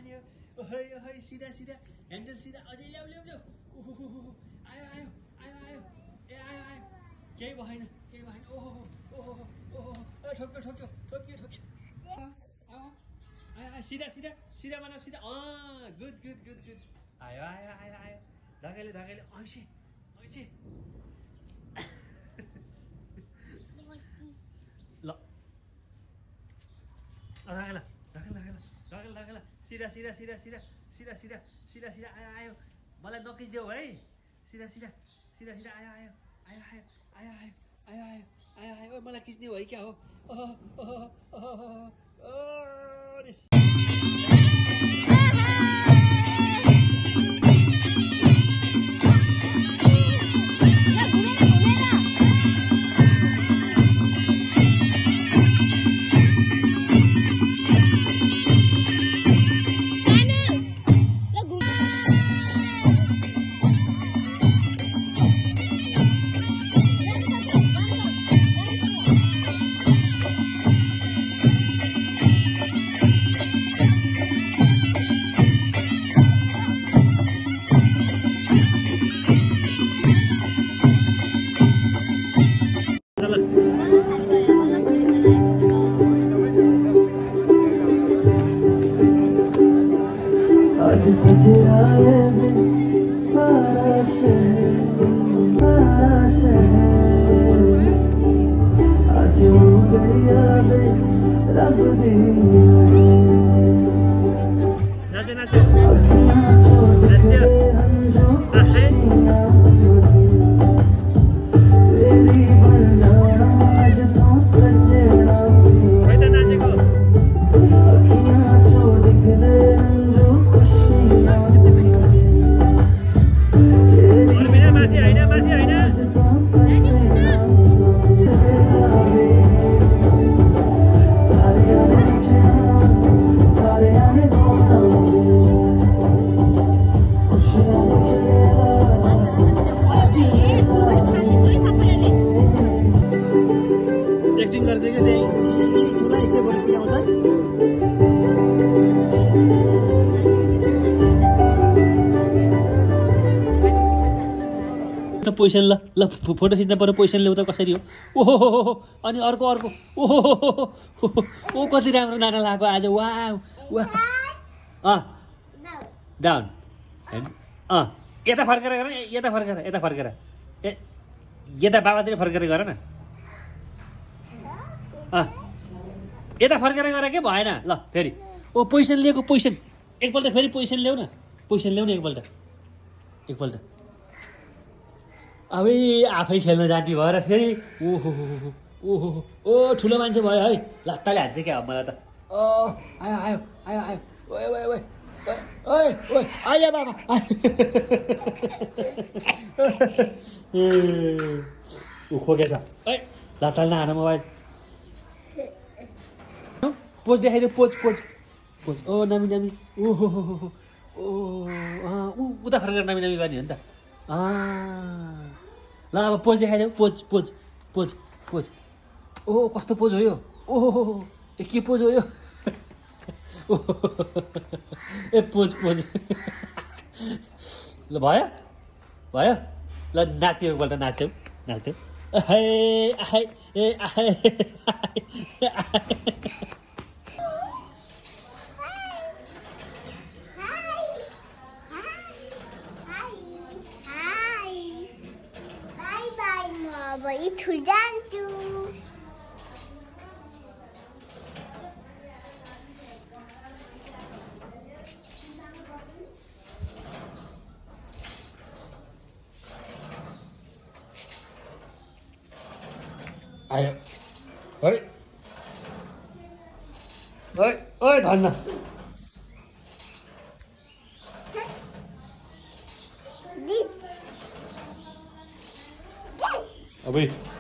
हान्यो ओहै ओहै सिधा सिधा ह्यान्डल सिधा अझै ल्याउ ल्याउ ल्याउ आयो आयो आयो आयो ए आयो आयो केही भएन ओहो ओहो ओहो ठोक्यो ठोक्यो ठोक्यो ठोक्यो आयो आयो सिधा सिधा सिधा बनाऊ सिधा गुड गुड गुड गुड आयो आयो आयो आयो धकेले धकेले ऐसे ऐसे ल धकेल धकेल धकेल धकेल धकेल सिधा सिधा सिधा सिधा सिधा सिधा सिधा सिधा आयो आयो मलाई नकिच्देऊ है सिधा सिधा सिधा सिधा आयो आयो आयो आयो आयो आयो आयो आयो आयो आयो मलाई खिच्ने हो है क्या हो आज सजरा है सारा शहर आज हो गया बे रब दी नाचे नाचे नाचे तेरी बन जाना आज तो सजना अखियां छोड़ दे एक्टिङ गर्छ क्या त्यही सुना यस्तै परिस्थिति आउँछ पोजिसन ल ल फोटो खिच्दा पर्यो पोजिसन ल्याउ त कसरी हो ओहो अनि अर्को अर्को ओहो ओ कति राम्रो नाना लगाएको आज वा वा डाउन यता फर्केर गर यता फर्केर यता फर्केर ए यता बाबातिर फर्केर गर न यता फर्केर गर के भएन ल फेरि ओ पोजिसन लिएको पोजिसन एकपल्ट फेरि पोजिसन ल्याउ न एकपल्ट अबै आफै खेल्न जान्ने भएर फेरि ओहो ओहो ओ ठुलो मान्छे भयो है लत्ताले हान्छ क्या मलाई त आयो आयो आयो आयो ओए ओए ओए ओए ओए आइया बाबा ऊ खोकेछ है लत्ताले नहान मोबाइल पोज देखाइदियो पोज पोज पोज ओ नामी नामी ओहो ओ उता फर्केर नामी नामी गर्ने हो नि त ल अब पोज देखाइदेऊ पोज पोज पोज पोज ओ कस्तो पोज हो यो ओहो ए के पोज हो यो ए पोज पोज ल भयो भयो ल नाच्थ्यो एकपल्ट नाच्थ्यौ ए इठुल जान्छु आयो ओइ ओइ ओइ धन्न अबे